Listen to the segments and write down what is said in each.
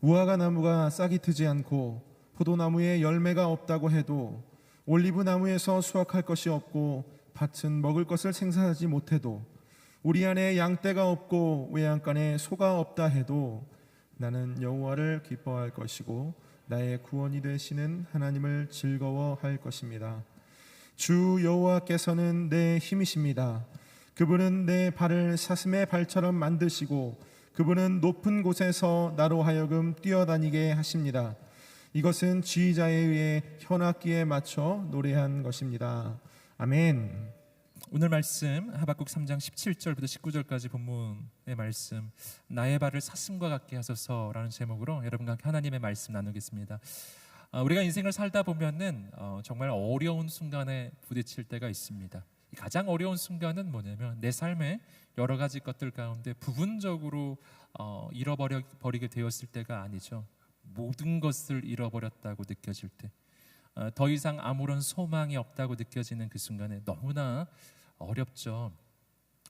무화과 나무가 싹이 트지 않고 포도나무에 열매가 없다고 해도, 올리브 나무에서 수확할 것이 없고 밭은 먹을 것을 생산하지 못해도, 우리 안에 양떼가 없고 외양간에 소가 없다 해도 나는 여호와를 기뻐할 것이고 나의 구원이 되시는 하나님을 즐거워할 것입니다. 주 여호와께서는 내 힘이십니다. 그분은 내 발을 사슴의 발처럼 만드시고 그분은 높은 곳에서 나로 하여금 뛰어다니게 하십니다. 이것은 지휘자에 의해 현악기에 맞춰 노래한 것입니다. 아멘. 오늘 말씀 하박국 3장 17절부터 19절까지 본문의 말씀, 나의 발을 사슴과 같게 하소서라는 제목으로 여러분과 함께 하나님의 말씀 나누겠습니다. 우리가 인생을 살다 보면은 정말 어려운 순간에 부딪힐 때가 있습니다. 가장 어려운 순간은 뭐냐면 내 삶의 여러 가지 것들 가운데 부분적으로 잃어버리게 되었을 때가 아니죠. 모든 것을 잃어버렸다고 느껴질 때, 더 이상 아무런 소망이 없다고 느껴지는 그 순간에 너무나 어렵죠.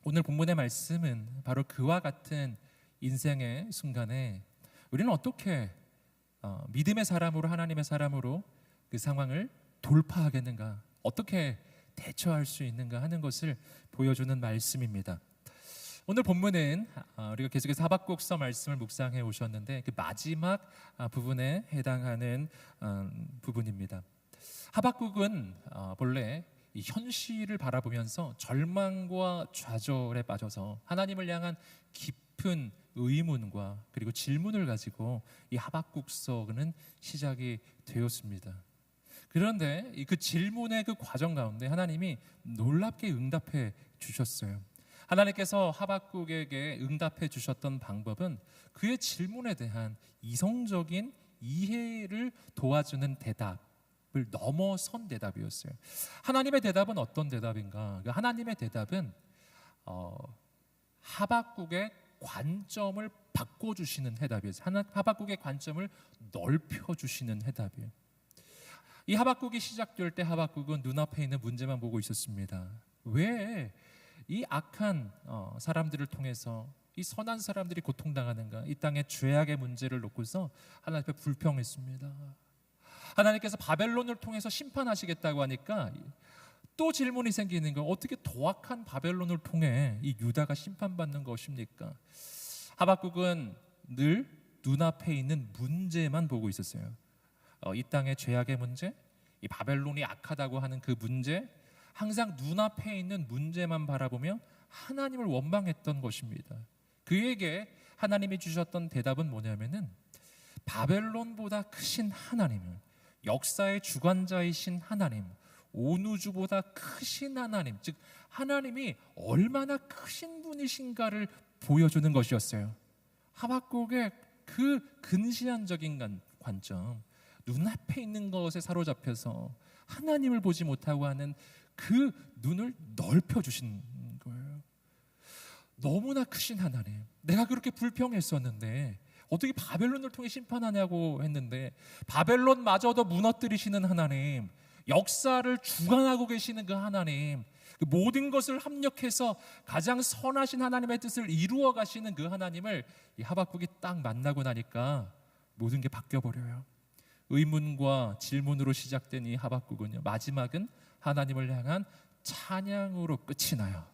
오늘 본문의 말씀은 바로 그와 같은 인생의 순간에 우리는 어떻게 믿음의 사람으로, 하나님의 사람으로 그 상황을 돌파하겠는가, 어떻게 대처할 수 있는가 하는 것을 보여주는 말씀입니다. 오늘 본문은 우리가 계속해서 하박국서 말씀을 묵상해 오셨는데 그 마지막 부분에 해당하는 부분입니다. 하박국은 본래 이 현실을 바라보면서 절망과 좌절에 빠져서 하나님을 향한 깊은 의문과 그리고 질문을 가지고 이 하박국서는 시작이 되었습니다. 그런데 그 질문의 그 과정 가운데 하나님이 놀랍게 응답해 주셨어요. 하나님께서 하박국에게 응답해 주셨던 방법은 그의 질문에 대한 이성적인 이해를 도와주는 대답을 넘어선 대답이었어요. 하나님의 대답은 어떤 대답인가? 하나님의 대답은 하박국의 관점을 바꿔주시는 해답이었어요. 하박국의 관점을 넓혀주시는 해답이에요. 이 하박국이 시작될 때 하박국은 눈앞에 있는 문제만 보고 있었습니다. 왜 이 악한 사람들을 통해서 이 선한 사람들이 고통당하는가? 이 땅의 죄악의 문제를 놓고서 하나님 앞에 불평했습니다. 하나님께서 바벨론을 통해서 심판하시겠다고 하니까 또 질문이 생기는 거예요. 어떻게 더 악한 바벨론을 통해 이 유다가 심판받는 것입니까? 하박국은 늘 눈앞에 있는 문제만 보고 있었어요. 이 땅의 죄악의 문제, 이 바벨론이 악하다고 하는 그 문제, 항상 눈앞에 있는 문제만 바라보며 하나님을 원망했던 것입니다. 그에게 하나님이 주셨던 대답은 뭐냐면은 바벨론보다 크신 하나님, 역사의 주관자이신 하나님, 온 우주보다 크신 하나님, 즉 하나님이 얼마나 크신 분이신가를 보여주는 것이었어요. 하박국의 그 근시안적인 관점, 눈앞에 있는 것에 사로잡혀서 하나님을 보지 못하고 하는 그 눈을 넓혀주신 거예요. 너무나 크신 하나님, 내가 그렇게 불평했었는데 어떻게 바벨론을 통해 심판하냐고 했는데 바벨론마저도 무너뜨리시는 하나님, 역사를 주관하고 계시는 그 하나님, 그 모든 것을 합력해서 가장 선하신 하나님의 뜻을 이루어 가시는 그 하나님을 이 하박국이 딱 만나고 나니까 모든 게 바뀌어버려요. 의문과 질문으로 시작된 이 하박국은요, 마지막은 하나님을 향한 찬양으로 끝이 나요.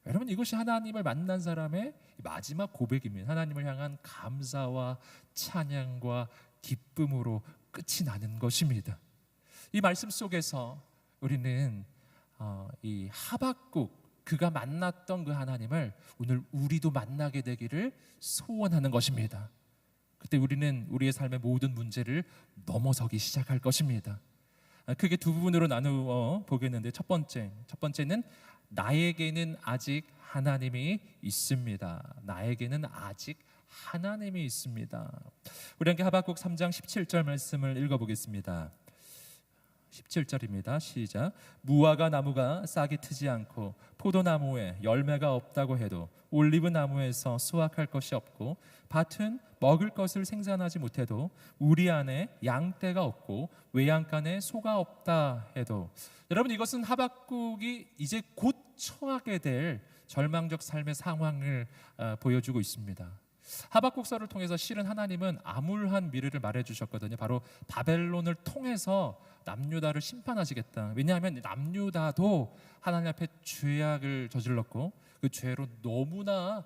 여러분, 이것이 하나님을 만난 사람의 마지막 고백입니다. 하나님을 향한 감사와 찬양과 기쁨으로 끝이 나는 것입니다. 이 말씀 속에서 우리는 이 하박국, 그가 만났던 그 하나님을 오늘 우리도 만나게 되기를 소원하는 것입니다. 그때 우리는 우리의 삶의 모든 문제를 넘어서기 시작할 것입니다. 크게 두 부분으로 나누어 보겠는데 첫 번째는 나에게는 아직 하나님이 있습니다. 나에게는 아직 하나님이 있습니다. 우리 함께 하박국 3장 17절 말씀을 읽어보겠습니다. 17절입니다. 시작. 무화과 나무가 싹이 트지 않고 포도나무에 열매가 없다고 해도 올리브 나무에서 수확할 것이 없고 밭은 먹을 것을 생산하지 못해도 우리 안에 양떼가 없고 외양간에 소가 없다 해도, 여러분, 이것은 하박국이 이제 곧 처하게 될 절망적 삶의 상황을 보여주고 있습니다. 하박국서를 통해서 실은 하나님은 암울한 미래를 말해주셨거든요. 바로 바벨론을 통해서 남유다를 심판하시겠다. 왜냐하면 남유다도 하나님 앞에 죄악을 저질렀고 그 죄로 너무나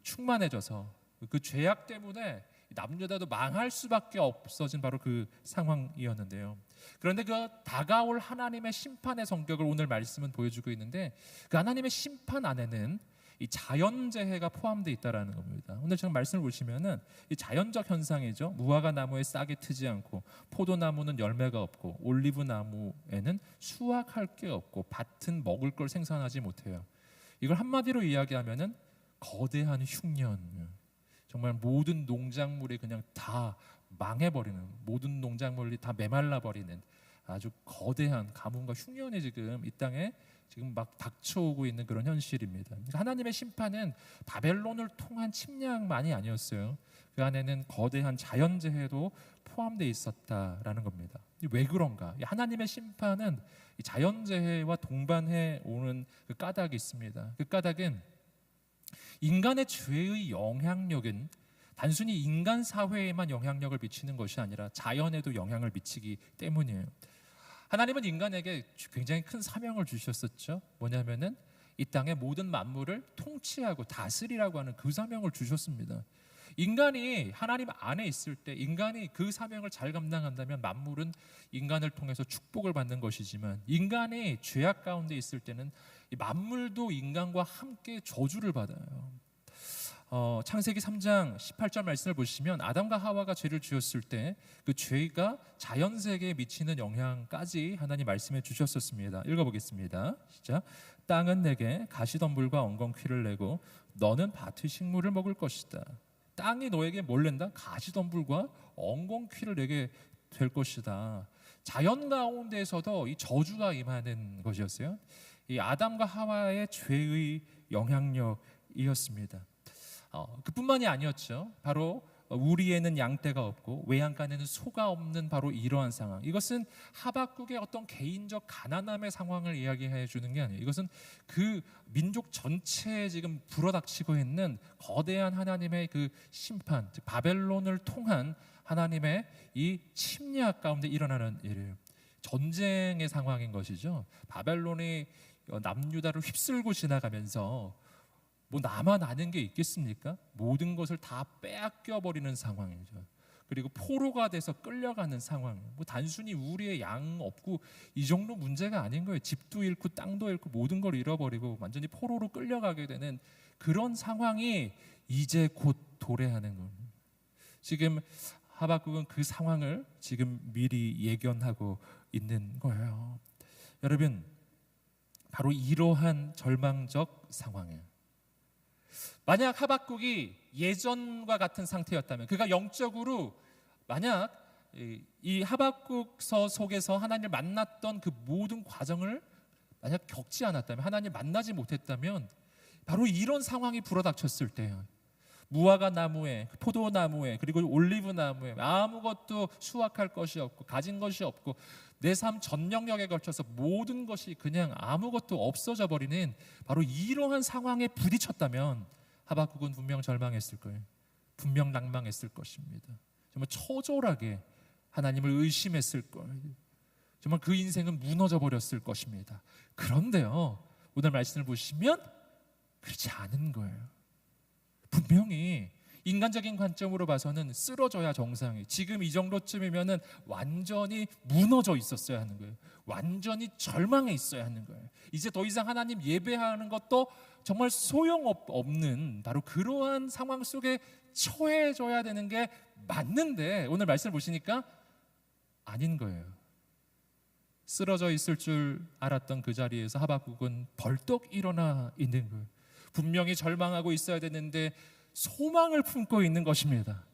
충만해져서 그 죄악 때문에 남유다도 망할 수밖에 없어진 바로 그 상황이었는데요. 그런데 그 다가올 하나님의 심판의 성격을 오늘 말씀은 보여주고 있는데 그 하나님의 심판 안에는 이 자연재해가 포함되어 있다라는 겁니다. 오늘 지금 말씀을 보시면은 이 자연적 현상이죠. 무화과 나무에 싹이 트지 않고 포도나무는 열매가 없고 올리브 나무에는 수확할 게 없고 밭은 먹을 걸 생산하지 못해요. 이걸 한마디로 이야기하면은 거대한 흉년. 정말 모든 농작물이 그냥 다 망해버리는, 모든 농작물이 다 메말라버리는 아주 거대한 가뭄과 흉년이 지금 이 땅에 지금 막 닥쳐오고 있는 그런 현실입니다. 그러니까 하나님의 심판은 바벨론을 통한 침략만이 아니었어요. 그 안에는 거대한 자연재해도 포함되어 있었다라는 겁니다. 왜 그런가? 하나님의 심판은 자연재해와 동반해 오는 그 까닭이 있습니다. 그 까닭은 인간의 죄의 영향력은 단순히 인간 사회에만 영향력을 미치는 것이 아니라 자연에도 영향을 미치기 때문이에요. 하나님은 인간에게 굉장히 큰 사명을 주셨었죠. 뭐냐면은 이 땅의 모든 만물을 통치하고 다스리라고 하는 그 사명을 주셨습니다. 인간이 하나님 안에 있을 때 인간이 그 사명을 잘 감당한다면 만물은 인간을 통해서 축복을 받는 것이지만 인간이 죄악 가운데 있을 때는 이 만물도 인간과 함께 저주를 받아요. 창세기 3장 18절 말씀을 보시면 아담과 하와가 죄를 지었을 때 그 죄가 자연세계에 미치는 영향까지 하나님 말씀해 주셨었습니다. 읽어보겠습니다. 시작. 땅은 내게 가시덤불과 엉겅퀴를 내고 너는 밭의 식물을 먹을 것이다. 땅이 너에게 뭘 낸다? 가시덤불과 엉겅퀴를 내게 될 것이다. 자연 가운데에서도 이 저주가 임하는 것이었어요. 이 아담과 하와의 죄의 영향력이었습니다. 그뿐만이 아니었죠. 바로 우리에는 양떼가 없고 외양간에는 소가 없는 바로 이러한 상황. 이것은 하박국의 어떤 개인적 가난함의 상황을 이야기해 주는 게 아니에요. 이것은 그 민족 전체에 지금 불어닥치고 있는 거대한 하나님의 그 심판, 즉 바벨론을 통한 하나님의 이 침략 가운데 일어나는 일이에요. 전쟁의 상황인 것이죠. 바벨론이 남유다를 휩쓸고 지나가면서 뭐 나만 아는 게 있겠습니까? 모든 것을 다 빼앗겨 버리는 상황이죠. 그리고 포로가 돼서 끌려가는 상황. 뭐 단순히 우리의 양 없고 이 정도 문제가 아닌 거예요. 집도 잃고 땅도 잃고 모든 걸 잃어버리고 완전히 포로로 끌려가게 되는 그런 상황이 이제 곧 도래하는 겁니다. 지금 하박국은 그 상황을 지금 미리 예견하고 있는 거예요. 여러분, 바로 이러한 절망적 상황이에요. 만약 하박국이 예전과 같은 상태였다면, 그가 영적으로 만약 이 하박국서 속에서 하나님을 만났던 그 모든 과정을 만약 겪지 않았다면, 하나님을 만나지 못했다면 바로 이런 상황이 불어닥쳤을 때요, 무화과 나무에, 포도나무에, 그리고 올리브 나무에 아무것도 수확할 것이 없고 가진 것이 없고 내 삶 전 영역에 걸쳐서 모든 것이 그냥 아무것도 없어져 버리는 바로 이러한 상황에 부딪혔다면 하박국은 분명 절망했을 거예요. 분명 낭망했을 것입니다. 정말 처절하게 하나님을 의심했을 거예요. 정말 그 인생은 무너져 버렸을 것입니다. 그런데요, 오늘 말씀을 보시면 그렇지 않은 거예요. 분명히 인간적인 관점으로 봐서는 쓰러져야 정상이에요. 지금 이 정도쯤이면은 완전히 무너져 있었어야 하는 거예요. 완전히 절망해 있어야 하는 거예요. 이제 더 이상 하나님 예배하는 것도 정말 소용없는 바로 그러한 상황 속에 처해져야 되는 게 맞는데 오늘 말씀을 보시니까 아닌 거예요. 쓰러져 있을 줄 알았던 그 자리에서 하박국은 벌떡 일어나 있는 거예요. 분명히 절망하고 있어야 되는데 소망을 품고 있는 것입니다.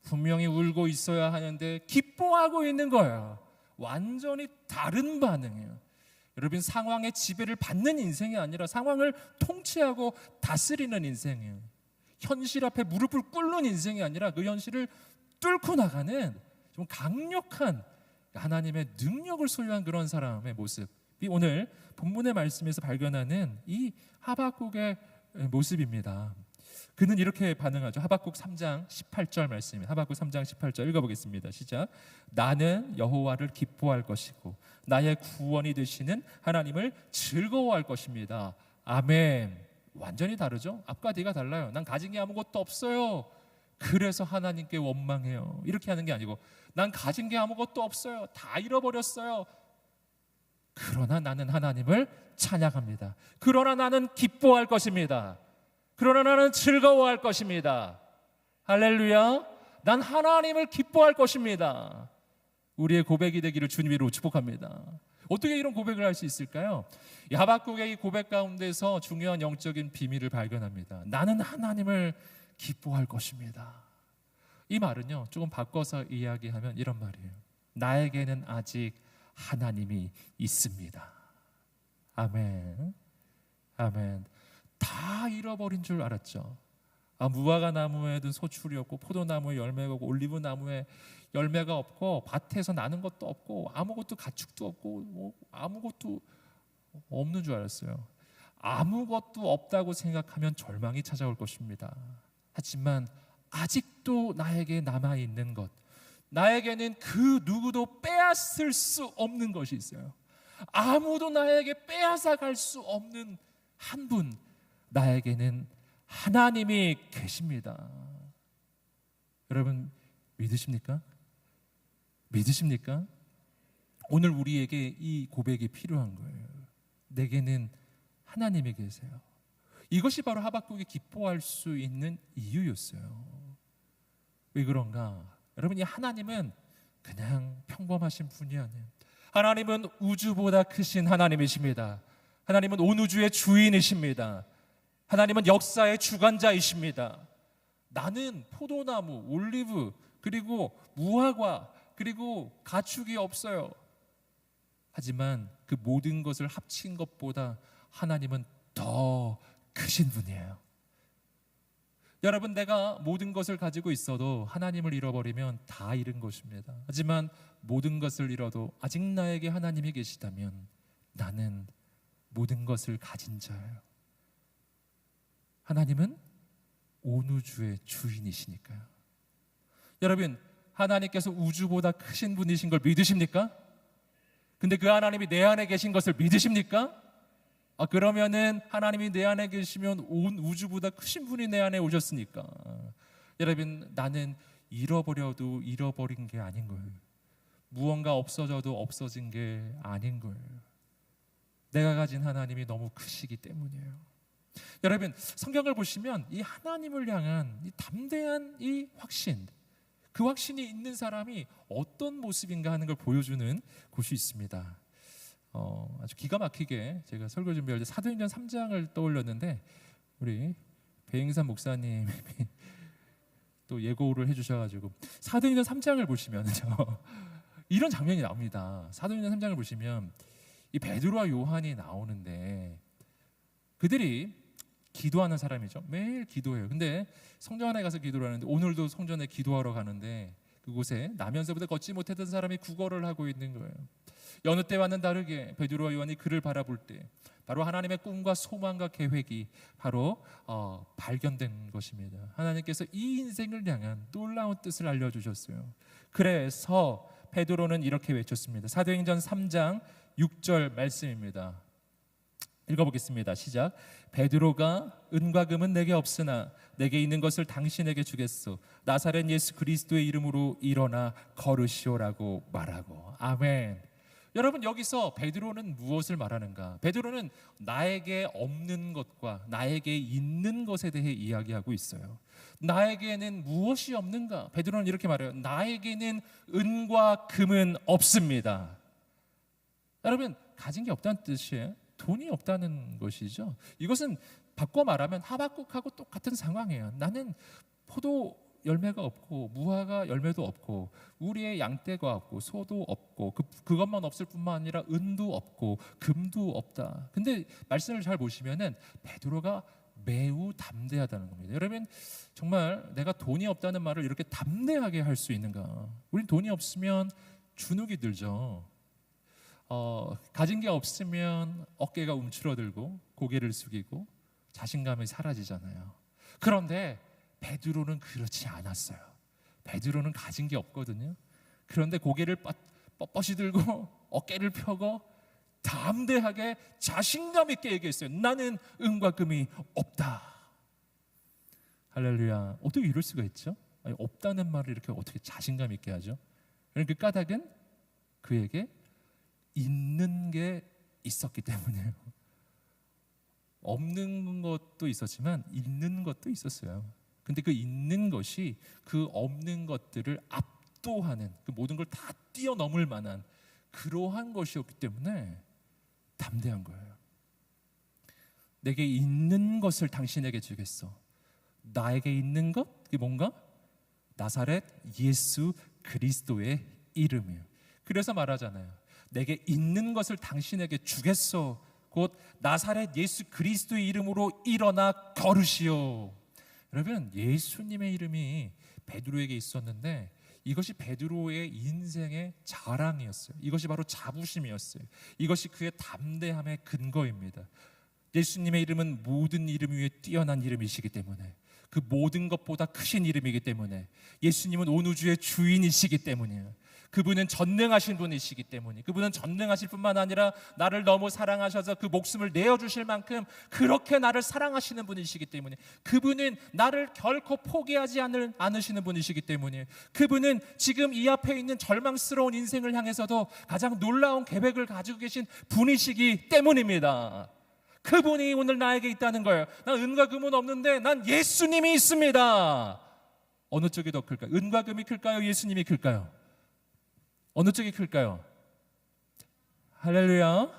분명히 울고 있어야 하는데 기뻐하고 있는 거예요. 완전히 다른 반응이에요. 여러분, 상황의 지배를 받는 인생이 아니라 상황을 통치하고 다스리는 인생이에요. 현실 앞에 무릎을 꿇는 인생이 아니라 그 현실을 뚫고 나가는 좀 강력한 하나님의 능력을 소유한 그런 사람의 모습이 오늘 본문의 말씀에서 발견하는 이 하박국의 모습입니다. 그는 이렇게 반응하죠. 하박국 3장 18절 말씀입니다. 하박국 3장 18절 읽어보겠습니다. 시작. 나는 여호와를 기뻐할 것이고 나의 구원이 되시는 하나님을 즐거워할 것입니다. 아멘. 완전히 다르죠? 앞과 뒤가 달라요. 난 가진 게 아무것도 없어요. 그래서 하나님께 원망해요. 이렇게 하는 게 아니고 난 가진 게 아무것도 없어요. 다 잃어버렸어요. 그러나 나는 하나님을 찬양합니다. 그러나 나는 기뻐할 것입니다. 그러나 나는 즐거워할 것입니다. 할렐루야. 난 하나님을 기뻐할 것입니다. 우리의 고백이 되기를 주님으로 축복합니다. 어떻게 이런 고백을 할 수 있을까요? 하박국의 이 고백 가운데서 중요한 영적인 비밀을 발견합니다. 나는 하나님을 기뻐할 것입니다. 이 말은요, 조금 바꿔서 이야기하면 이런 말이에요. 나에게는 아직 하나님이 있습니다. 아멘. 아멘. 다 잃어버린 줄 알았죠. 무화과 나무에는 소출이 없고 포도나무에 열매가 없고 올리브 나무에 열매가 없고 밭에서 나는 것도 없고 아무것도 가축도 없고 아무것도 없는 줄 알았어요. 아무것도 없다고 생각하면 절망이 찾아올 것입니다. 하지만 아직도 나에게 남아있는 것, 나에게는 그 누구도 빼앗을 수 없는 것이 있어요. 아무도 나에게 빼앗아 갈 수 없는 한 분, 나에게는 하나님이 계십니다. 여러분 믿으십니까? 믿으십니까? 오늘 우리에게 이 고백이 필요한 거예요. 내게는 하나님이 계세요. 이것이 바로 하박국이 기뻐할 수 있는 이유였어요. 왜 그런가? 여러분, 이 하나님은 그냥 평범하신 분이 아니에요. 하나님은 우주보다 크신 하나님이십니다. 하나님은 온 우주의 주인이십니다. 하나님은 역사의 주관자이십니다. 나는 포도나무, 올리브, 그리고 무화과, 그리고 가축이 없어요. 하지만 그 모든 것을 합친 것보다 하나님은 더 크신 분이에요. 여러분, 내가 모든 것을 가지고 있어도 하나님을 잃어버리면 다 잃은 것입니다. 하지만 모든 것을 잃어도 아직 나에게 하나님이 계시다면 나는 모든 것을 가진 자예요. 하나님은 온 우주의 주인이시니까요. 여러분, 하나님께서 우주보다 크신 분이신 걸 믿으십니까? 근데 그 하나님이 내 안에 계신 것을 믿으십니까? 그러면은 하나님이 내 안에 계시면 온 우주보다 크신 분이 내 안에 오셨으니까. 여러분, 나는 잃어버려도 잃어버린 게 아닌 거예요. 무언가 없어져도 없어진 게 아닌 거예요. 내가 가진 하나님이 너무 크시기 때문이에요. 여러분, 성경을 보시면 이 하나님을 향한 이 담대한 이 확신, 그 확신이 있는 사람이 어떤 모습인가 하는 걸 보여주는 곳이 있습니다. 아주 기가 막히게 제가 설교 준비할 때 사도행전 3장을 떠올렸는데 우리 배행산 목사님이 또 예고를 해주셔가지고 사도행전 3장을 보시면요 이런 장면이 나옵니다. 사도행전 3장을 보시면 이 베드로와 요한이 나오는데 그들이 기도하는 사람이죠. 매일 기도해요. 근데 성전에 가서 기도를 하는데 오늘도 성전에 기도하러 가는데 그곳에 나면서부터 걷지 못했던 사람이 구걸을 하고 있는 거예요. 여느 때와는 다르게 베드로와 요한이 그를 바라볼 때 바로 하나님의 꿈과 소망과 계획이 바로 발견된 것입니다. 하나님께서 이 인생을 향한 놀라운 뜻을 알려주셨어요. 그래서 베드로는 이렇게 외쳤습니다. 사도행전 3장 6절 말씀입니다. 읽어보겠습니다. 시작. 베드로가 은과 금은 내게 없으나 내게 있는 것을 당신에게 주겠소. 나사렛 예수 그리스도의 이름으로 일어나 걸으시오라고 말하고. 아멘. 여러분, 여기서 베드로는 무엇을 말하는가? 베드로는 나에게 없는 것과 나에게 있는 것에 대해 이야기하고 있어요. 나에게는 무엇이 없는가? 베드로는 이렇게 말해요. 나에게는 은과 금은 없습니다. 여러분, 가진 게 없다는 뜻이에요. 돈이 없다는 것이죠. 이것은 바꿔 말하면 하박국하고 똑같은 상황이에요. 나는 포도 열매가 없고 무화과 열매도 없고 우리의 양떼가 없고 소도 없고 그것만 없을 뿐만 아니라 은도 없고 금도 없다. 근데 말씀을 잘 보시면은 베드로가 매우 담대하다는 겁니다. 여러분, 정말 내가 돈이 없다는 말을 이렇게 담대하게 할 수 있는가? 우린 돈이 없으면 주눅이 들죠. 가진 게 없으면 어깨가 움츠러들고 고개를 숙이고 자신감이 사라지잖아요. 그런데 베드로는 그렇지 않았어요. 베드로는 가진 게 없거든요. 그런데 고개를 뻣뻣이 들고 어깨를 펴고 담대하게 자신감 있게 얘기했어요. 나는 은과 금이 없다. 할렐루야. 어떻게 이럴 수가 있죠? 아니, 없다는 말을 이렇게 어떻게 자신감 있게 하죠? 그 까닭은 그에게 있는 게 있었기 때문이에요. 없는 것도 있었지만 있는 것도 있었어요. 근데 그 있는 것이 그 없는 것들을 압도하는, 그 모든 걸 다 뛰어넘을 만한 그러한 것이었기 때문에 담대한 거예요. 내게 있는 것을 당신에게 주겠어. 나에게 있는 것, 그게 뭔가? 나사렛 예수 그리스도의 이름이에요. 그래서 말하잖아요. 내게 있는 것을 당신에게 주겠어. 곧 나사렛 예수 그리스도의 이름으로 일어나 걸으시오. 여러분, 예수님의 이름이 베드로에게 있었는데 이것이 베드로의 인생의 자랑이었어요. 이것이 바로 자부심이었어요. 이것이 그의 담대함의 근거입니다. 예수님의 이름은 모든 이름 위에 뛰어난 이름이시기 때문에, 그 모든 것보다 크신 이름이기 때문에, 예수님은 온 우주의 주인이시기 때문이에요. 그분은 전능하신 분이시기 때문에, 그분은 전능하실 뿐만 아니라 나를 너무 사랑하셔서 그 목숨을 내어주실 만큼 그렇게 나를 사랑하시는 분이시기 때문에, 그분은 나를 결코 포기하지 않으시는 분이시기 때문에, 그분은 지금 이 앞에 있는 절망스러운 인생을 향해서도 가장 놀라운 계획을 가지고 계신 분이시기 때문입니다. 그분이 오늘 나에게 있다는 거예요. 난 은과 금은 없는데 난 예수님이 있습니다. 어느 쪽이 더 클까요? 은과 금이 클까요? 예수님이 클까요? 어느 쪽이 클까요? 할렐루야.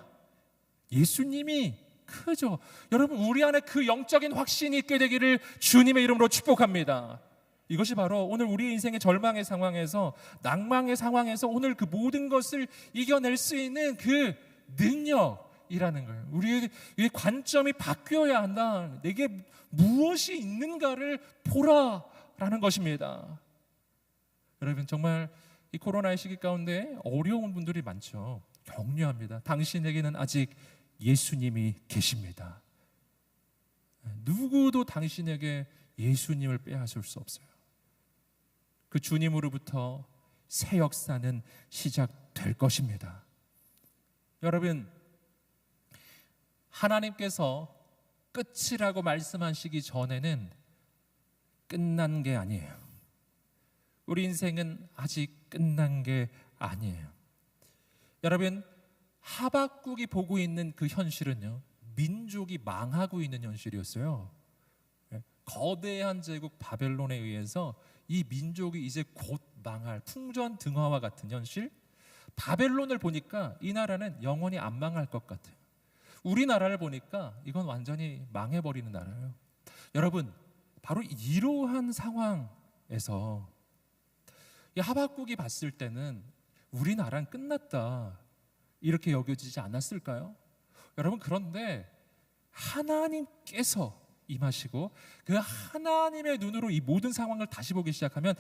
예수님이 크죠. 여러분, 우리 안에 그 영적인 확신이 있게 되기를 주님의 이름으로 축복합니다. 이것이 바로 오늘 우리 인생의 절망의 상황에서, 낭망의 상황에서 오늘 그 모든 것을 이겨낼 수 있는 그 능력이라는 거예요. 우리의 관점이 바뀌어야 한다. 내게 무엇이 있는가를 보라라는 것입니다. 여러분, 정말 이 코로나의 시기 가운데 어려운 분들이 많죠. 격려합니다. 당신에게는 아직 예수님이 계십니다. 누구도 당신에게 예수님을 빼앗을 수 없어요. 그 주님으로부터 새 역사는 시작될 것입니다. 여러분, 하나님께서 끝이라고 말씀하시기 전에는 끝난 게 아니에요. 우리 인생은 아직 끝난 게 아니에요. 여러분, 하박국이 보고 있는 그 현실은요, 민족이 망하고 있는 현실이었어요. 거대한 제국 바벨론에 의해서 이 민족이 이제 곧 망할 풍전등화와 같은 현실. 바벨론을 보니까 이 나라는 영원히 안 망할 것 같아요. 우리나라를 보니까 이건 완전히 망해버리는 나라예요. 여러분, 바로 이러한 상황에서 이 하박국이 봤을 때는 우리나라는 끝났다 이렇게 여겨지지 않았을까요? 여러분, 그런데 하나님께서 임하시고 그 하나님의 눈으로 이 모든 상황을 다시 보기 시작하면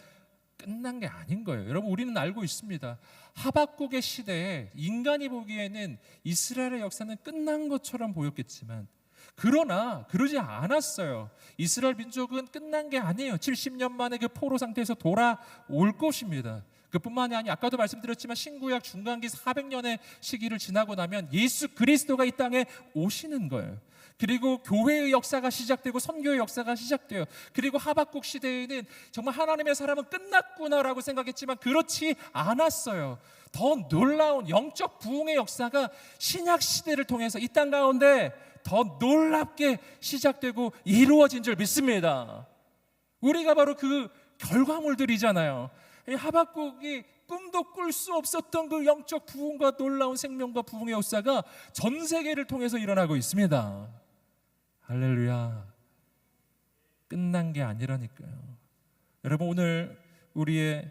끝난 게 아닌 거예요. 여러분, 우리는 알고 있습니다. 하박국의 시대에 인간이 보기에는 이스라엘의 역사는 끝난 것처럼 보였겠지만, 그러나 그러지 않았어요. 이스라엘 민족은 끝난 게 아니에요. 70년 만에 그 포로 상태에서 돌아올 것입니다. 그뿐만이 아니라 아까도 말씀드렸지만 신구약 중간기 400년의 시기를 지나고 나면 예수 그리스도가 이 땅에 오시는 거예요. 그리고 교회의 역사가 시작되고 선교의 역사가 시작돼요. 그리고 하박국 시대에는 정말 하나님의 사람은 끝났구나라고 생각했지만 그렇지 않았어요. 더 놀라운 영적 부흥의 역사가 신약 시대를 통해서 이 땅 가운데 더 놀랍게 시작되고 이루어진 줄 믿습니다. 우리가 바로 그 결과물들이잖아요. 이 하박국이 꿈도 꿀 수 없었던 그 영적 부흥과 놀라운 생명과 부흥의 역사가 전 세계를 통해서 일어나고 있습니다. 할렐루야. 끝난 게 아니라니까요. 여러분, 오늘 우리의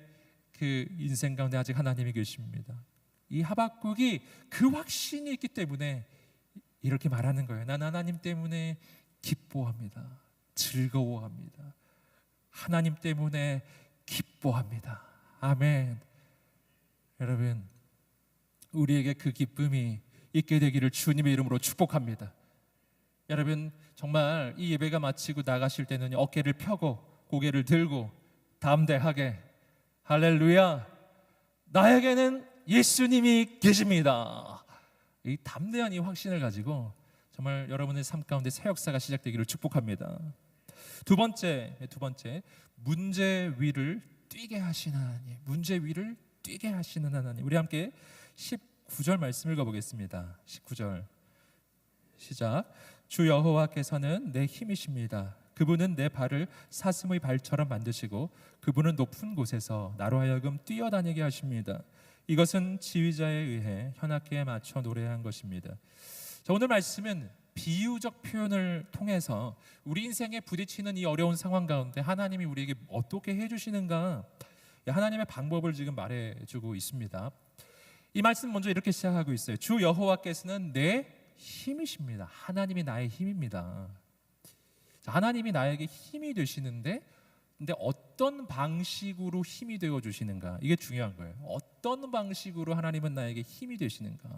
그 인생 가운데 아직 하나님이 계십니다. 이 하박국이 그 확신이 있기 때문에 이렇게 말하는 거예요. 난 하나님 때문에 기뻐합니다. 즐거워합니다. 하나님 때문에 기뻐합니다. 아멘. 여러분, 우리에게 그 기쁨이 있게 되기를 주님의 이름으로 축복합니다. 여러분 정말 이 예배가 마치고 나가실 때는 어깨를 펴고 고개를 들고 담대하게 할렐루야, 나에게는 예수님이 계십니다. 이 담대한 이 확신을 가지고 정말 여러분의 삶 가운데 새 역사가 시작되기를 축복합니다. 두 번째, 문제 위를 뛰게 하시는 하나님, 문제 위를 뛰게 하시는 하나님. 우리 함께 19절 말씀 읽어보겠습니다. 19절 시작. 주 여호와께서는 내 힘이십니다. 그분은 내 발을 사슴의 발처럼 만드시고 그분은 높은 곳에서 나로 하여금 뛰어다니게 하십니다. 이것은 지휘자에 의해 현악기에 맞춰 노래한 것입니다. 자, 오늘 말씀은 비유적 표현을 통해서 우리 인생에 부딪히는 이 어려운 상황 가운데 하나님이 우리에게 어떻게 해주시는가, 하나님의 방법을 지금 말해주고 있습니다. 이 말씀 먼저 이렇게 시작하고 있어요. 주 여호와께서는 내 힘이십니다. 하나님이 나의 힘입니다. 하나님이 나에게 힘이 되시는데, 근데 어떤 방식으로 힘이 되어 주시는가, 이게 중요한 거예요. 어떤 방식으로 하나님은 나에게 힘이 되시는가.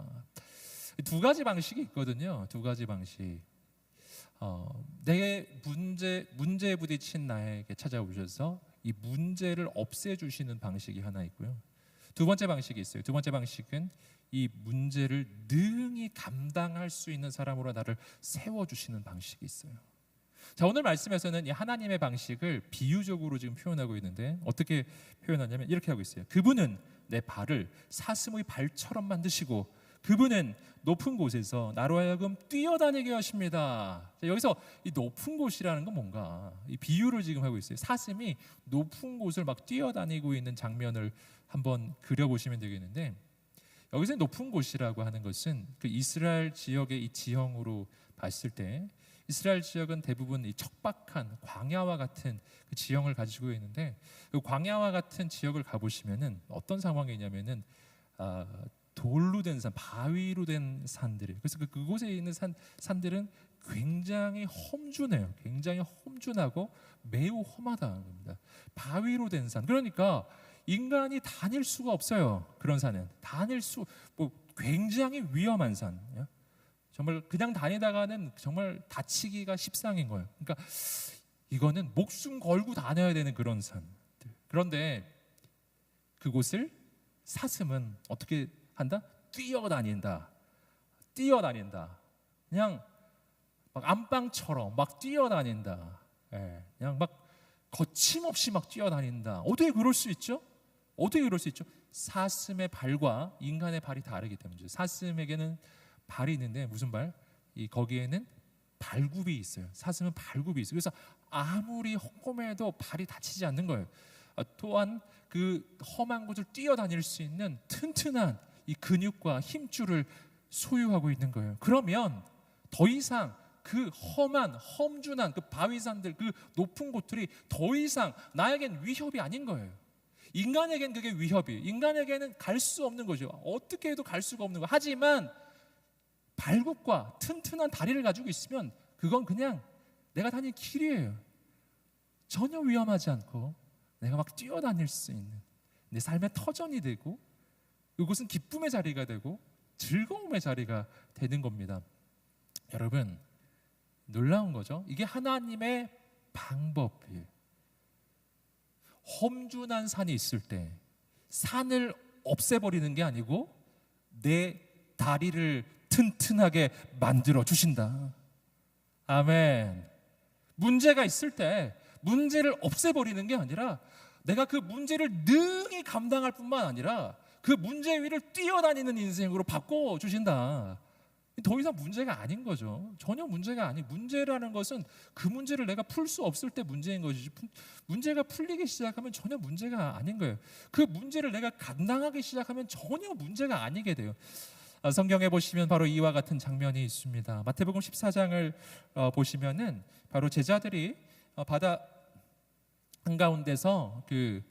두 가지 방식이 있거든요. 두 가지 방식. 내 문제에 부딪힌 나에게 찾아오셔서 이 문제를 없애주시는 방식이 하나 있고요. 두 번째 방식이 있어요. 두 번째 방식은 이 문제를 능히 감당할 수 있는 사람으로 나를 세워주시는 방식이 있어요. 자, 오늘 말씀에서는 이 하나님의 방식을 비유적으로 지금 표현하고 있는데, 어떻게 표현하냐면 이렇게 하고 있어요. 그분은 내 발을 사슴의 발처럼 만드시고 그분은 높은 곳에서 나로 하여금 뛰어다니게 하십니다. 자, 여기서 이 높은 곳이라는 건 뭔가, 이 비유를 지금 하고 있어요. 사슴이 높은 곳을 막 뛰어다니고 있는 장면을 한번 그려보시면 되겠는데, 여기서 높은 곳이라고 하는 것은 그 이스라엘 지역의 이 지형으로 봤을 때, 이스라엘 지역은 대부분 이 척박한 광야와 같은 그 지형을 가지고 있는데, 그 광야와 같은 지역을 가보시면은 어떤 상황이냐면은 돌로 된 산, 바위로 된 산들이. 그래서 그곳에 있는 산들은 굉장히 험준해요. 굉장히 험준하고 매우 험하다는 겁니다. 바위로 된 산. 그러니까 인간이 다닐 수가 없어요. 그런 산은 굉장히 위험한 산. 정말 그냥 다니다가는 정말 다치기가 십상인 거예요. 그러니까 이거는 목숨 걸고 다녀야 되는 그런 산들. 그런데 그곳을 사슴은 어떻게 한다? 뛰어다닌다. 그냥 막 안방처럼 막 뛰어다닌다. 그냥 막 거침없이 막 뛰어다닌다. 어떻게 그럴 수 있죠? 사슴의 발과 인간의 발이 다르기 때문이죠. 사슴에게는 발이 있는데 무슨 발? 거기에는 발굽이 있어요. 사슴은 발굽이 있어요. 그래서 아무리 험해도 발이 다치지 않는 거예요. 또한 그 험한 곳을 뛰어다닐 수 있는 튼튼한 이 근육과 힘줄을 소유하고 있는 거예요. 그러면 더 이상 그 험준한 그 바위산들, 그 높은 곳들이 더 이상 나에겐 위협이 아닌 거예요. 인간에겐 그게 위협이, 인간에게는 갈 수 없는 거죠. 어떻게 해도 갈 수가 없는 거. 하지만 발굽과 튼튼한 다리를 가지고 있으면 그건 그냥 내가 다니는 길이에요. 전혀 위험하지 않고 내가 막 뛰어다닐 수 있는 내 삶의 터전이 되고, 그곳은 기쁨의 자리가 되고 즐거움의 자리가 되는 겁니다. 여러분, 놀라운 거죠. 이게 하나님의 방법이에요. 험준한 산이 있을 때 산을 없애버리는 게 아니고 내 다리를 튼튼하게 만들어 주신다. 아멘. 문제가 있을 때 문제를 없애버리는 게 아니라 내가 그 문제를 능히 감당할 뿐만 아니라 그 문제 위를 뛰어다니는 인생으로 바꿔주신다. 더 이상 문제가 아닌 거죠. 전혀 문제가 아닌, 문제라는 것은 그 문제를 내가 풀 수 없을 때 문제인 것이지, 문제가 풀리기 시작하면 전혀 문제가 아닌 거예요. 그 문제를 내가 감당하기 시작하면 전혀 문제가 아니게 돼요. 성경에 보시면 바로 이와 같은 장면이 있습니다. 마태복음 14장을 보시면은 바로 제자들이 바다 한가운데서 그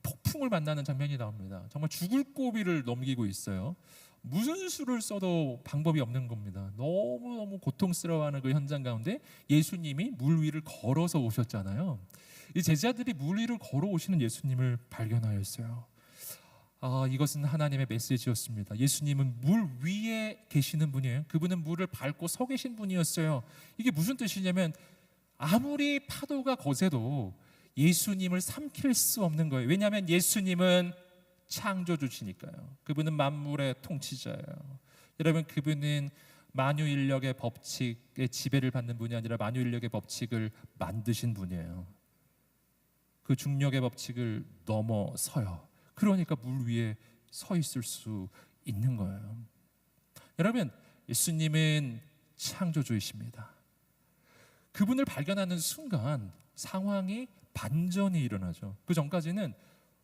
폭풍을 만나는 장면이 나옵니다. 정말 죽을 고비를 넘기고 있어요. 무슨 수를 써도 방법이 없는 겁니다. 너무너무 고통스러워하는 그 현장 가운데 예수님이 물 위를 걸어서 오셨잖아요. 이 제자들이 물 위를 걸어오시는 예수님을 발견하였어요. 이것은 하나님의 메시지였습니다. 예수님은 물 위에 계시는 분이에요. 그분은 물을 밟고 서 계신 분이었어요. 이게 무슨 뜻이냐면 아무리 파도가 거세도 예수님을 삼킬 수 없는 거예요. 왜냐하면 예수님은 창조주시니까요. 그분은 만물의 통치자예요. 여러분, 그분은 만유인력의 법칙의 지배를 받는 분이 아니라 만유인력의 법칙을 만드신 분이에요. 그 중력의 법칙을 넘어서요. 그러니까 물 위에 서 있을 수 있는 거예요. 여러분, 예수님은 창조주이십니다. 그분을 발견하는 순간 상황이 반전이 일어나죠. 그 전까지는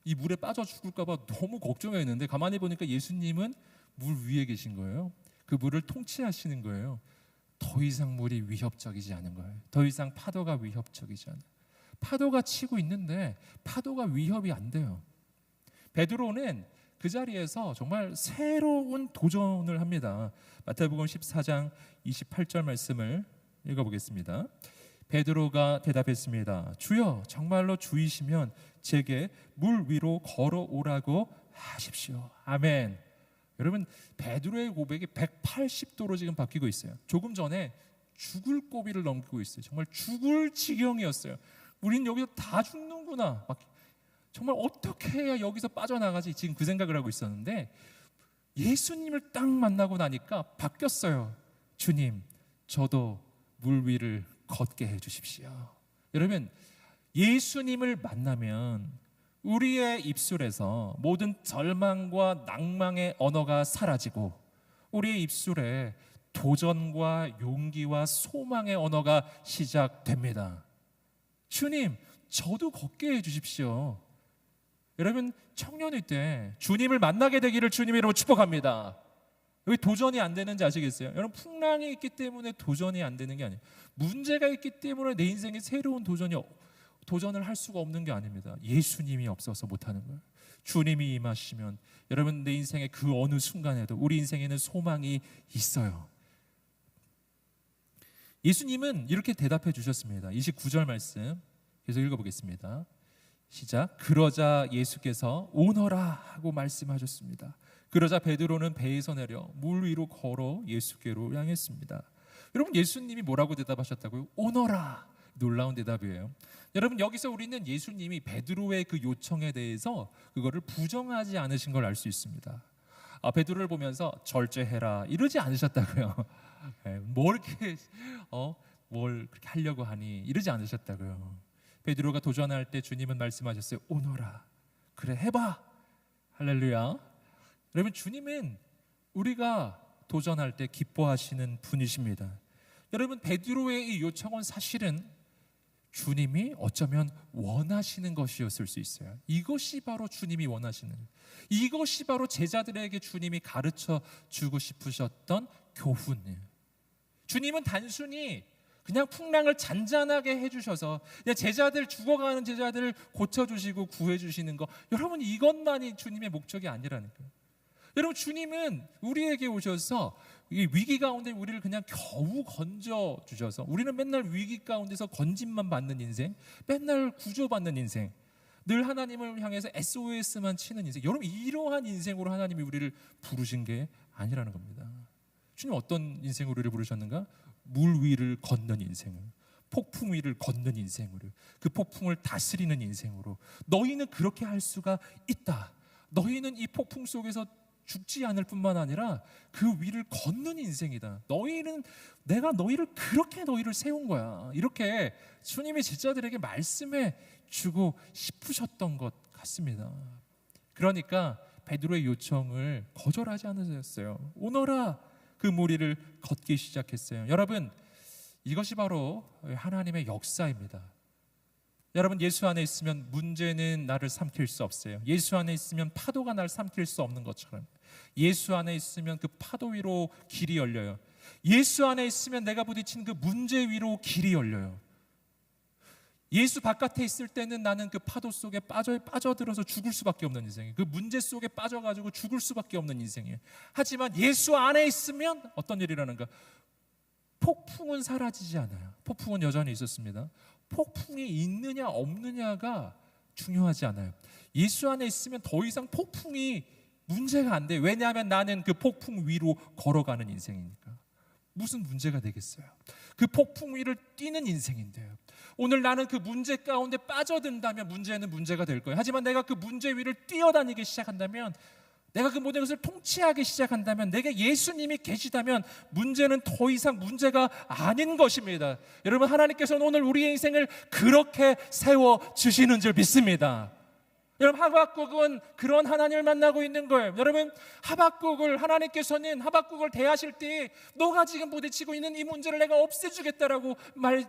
이 물에 빠져 죽을까 봐 너무 걱정했는데 가만히 보니까 예수님은 물 위에 계신 거예요. 그 물을 통치하시는 거예요. 더 이상 물이 위협적이지 않은 거예요. 더 이상 파도가 위협적이지 않아요. 파도가 치고 있는데 파도가 위협이 안 돼요. 베드로는 그 자리에서 정말 새로운 도전을 합니다. 마태복음 14장 28절 말씀을 읽어보겠습니다. 베드로가 대답했습니다. 주여, 정말로 주이시면 제게 물 위로 걸어오라고 하십시오. 아멘. 여러분, 베드로의 고백이 180도로 지금 바뀌고 있어요. 조금 전에 죽을 고비를 넘기고 있어요. 정말 죽을 지경이었어요. 우린 여기서 다 죽는구나. 정말 어떻게 해야 여기서 빠져나가지? 지금 그 생각을 하고 있었는데 예수님을 딱 만나고 나니까 바뀌었어요. 주님, 저도 물 위를 걷게 해주십시오. 여러분, 예수님을 만나면 우리의 입술에서 모든 절망과 낭망의 언어가 사라지고 우리의 입술에 도전과 용기와 소망의 언어가 시작됩니다. 주님, 저도 걷게 해주십시오. 여러분, 청년일 때 주님을 만나게 되기를 주님의 이름으로 축복합니다. 왜 도전이 안 되는지 아시겠어요? 여러분, 풍랑이 있기 때문에 도전이 안 되는 게 아니에요. 문제가 있기 때문에 내 인생에 새로운 도전을 할 수가 없는 게 아닙니다. 예수님이 없어서 못하는 거예요. 주님이 임하시면 여러분, 내 인생의 그 어느 순간에도 우리 인생에는 소망이 있어요. 예수님은 이렇게 대답해 주셨습니다. 29절 말씀 계속 읽어보겠습니다. 시작. 그러자 예수께서 오너라 하고 말씀하셨습니다. 그러자 베드로는 배에서 내려 물 위로 걸어 예수께로 향했습니다. 여러분, 예수님이 뭐라고 대답하셨다고요? 오너라. 놀라운 대답이에요. 여러분, 여기서 우리는 예수님이 베드로의 그 요청에 대해서 그거를 부정하지 않으신 걸 알 수 있습니다. 베드로를 보면서 절제해라 이러지 않으셨다고요. 뭘 그렇게 하려고 하니 이러지 않으셨다고요. 베드로가 도전할 때 주님은 말씀하셨어요. 오너라. 그래, 해봐. 할렐루야. 여러분, 주님은 우리가 도전할 때 기뻐하시는 분이십니다. 여러분, 베드로의 이 요청은 사실은 주님이 어쩌면 원하시는 것이었을 수 있어요. 이것이 바로 주님이 원하시는, 이것이 바로 제자들에게 주님이 가르쳐 주고 싶으셨던 교훈이에요. 주님은 단순히 그냥 풍랑을 잔잔하게 해주셔서 그냥 제자들, 죽어가는 제자들을 고쳐주시고 구해주시는 거, 여러분, 이것만이 주님의 목적이 아니라는 거예요. 여러분, 주님은 우리에게 오셔서 이 위기 가운데 우리를 그냥 겨우 건져주셔서 우리는 맨날 위기 가운데서 건짐만 받는 인생, 맨날 구조받는 인생, 늘 하나님을 향해서 SOS만 치는 인생, 여러분, 이러한 인생으로 하나님이 우리를 부르신 게 아니라는 겁니다. 주님 어떤 인생으로 우리를 부르셨는가? 물 위를 걷는 인생을, 폭풍 위를 걷는 인생으로, 그 폭풍을 다스리는 인생으로. 너희는 그렇게 할 수가 있다. 너희는 이 폭풍 속에서 죽지 않을 뿐만 아니라 그 위를 걷는 인생이다. 내가 너희를 세운 거야. 이렇게 주님이 제자들에게 말씀해 주고 싶으셨던 것 같습니다. 그러니까 베드로의 요청을 거절하지 않으셨어요. 오너라. 그 무리를 걷기 시작했어요. 여러분, 이것이 바로 하나님의 역사입니다. 여러분, 예수 안에 있으면 문제는 나를 삼킬 수 없어요. 예수 안에 있으면 파도가 나를 삼킬 수 없는 것처럼 예수 안에 있으면 그 파도 위로 길이 열려요. 예수 안에 있으면 내가 부딪힌 그 문제 위로 길이 열려요. 예수 바깥에 있을 때는 나는 그 파도 속에 빠져들어서 죽을 수밖에 없는 인생이에요. 그 문제 속에 빠져가지고 죽을 수밖에 없는 인생이에요. 하지만 예수 안에 있으면 어떤 일이라는가? 폭풍은 사라지지 않아요. 폭풍은 여전히 있었습니다. 폭풍이 있느냐 없느냐가 중요하지 않아요. 예수 안에 있으면 더 이상 폭풍이 문제가 안 돼요. 왜냐하면 나는 그 폭풍 위로 걸어가는 인생이니까. 무슨 문제가 되겠어요? 그 폭풍 위를 뛰는 인생인데요. 오늘 나는 그 문제 가운데 빠져든다면 문제는 문제가 될 거예요. 하지만 내가 그 문제 위를 뛰어다니기 시작한다면, 내가 그 모든 것을 통치하기 시작한다면, 내게 예수님이 계시다면 문제는 더 이상 문제가 아닌 것입니다. 여러분, 하나님께서는 오늘 우리의 인생을 그렇게 세워주시는 줄 믿습니다. 여러분, 하박국은 그런 하나님을 만나고 있는 거예요. 여러분, 하나님께서는 하박국을 대하실 때 너가 지금 부딪히고 있는 이 문제를 내가 없애주겠다라고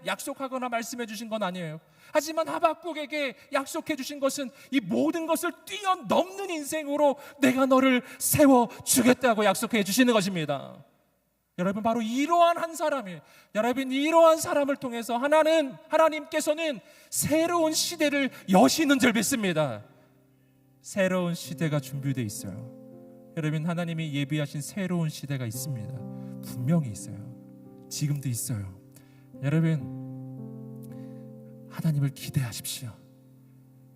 약속하거나 말씀해 주신 건 아니에요. 하지만 하박국에게 약속해 주신 것은 이 모든 것을 뛰어넘는 인생으로 내가 너를 세워주겠다고 약속해 주시는 것입니다. 여러분, 바로 이러한 한 사람이, 여러분, 이러한 사람을 통해서 하나님께서는 새로운 시대를 여시는 줄 믿습니다. 새로운 시대가 준비되어 있어요. 여러분, 하나님이 예비하신 새로운 시대가 있습니다. 분명히 있어요. 지금도 있어요. 여러분, 하나님을 기대하십시오.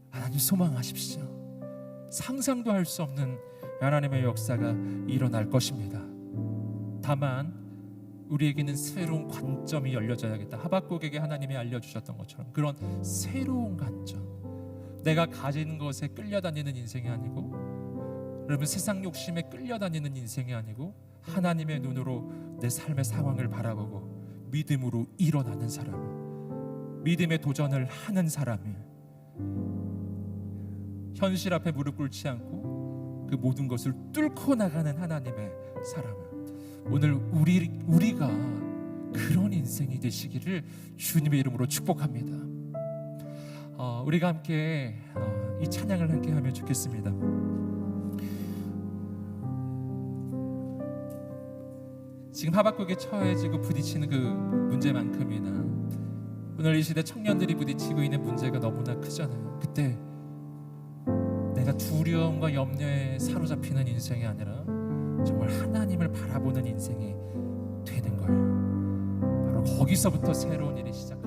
하나님 소망하십시오. 상상도 할 수 없는 하나님의 역사가 일어날 것입니다. 다만 우리에게는 새로운 관점이 열려져야겠다. 하박국에게 하나님이 알려주셨던 것처럼 그런 새로운 관점, 내가 가진 것에 끌려다니는 인생이 아니고, 여러분, 세상 욕심에 끌려다니는 인생이 아니고, 하나님의 눈으로 내 삶의 상황을 바라보고 믿음으로 일어나는 사람, 믿음의 도전을 하는 사람이, 현실 앞에 무릎 꿇지 않고 그 모든 것을 뚫고 나가는 하나님의 사람. 오늘 우리가 그런 인생이 되시기를 주님의 이름으로 축복합니다. 우리가 함께 이 찬양을 함께 하면 좋겠습니다. 지금 하박국에 처해지고 부딪히는 그 문제만큼이나 오늘 이 시대 청년들이 부딪히고 있는 문제가 너무나 크잖아요. 그때 내가 두려움과 염려에 사로잡히는 인생이 아니라 정말 하나님을 바라보는 인생이 되는 거예요. 바로 거기서부터 새로운 일이 시작.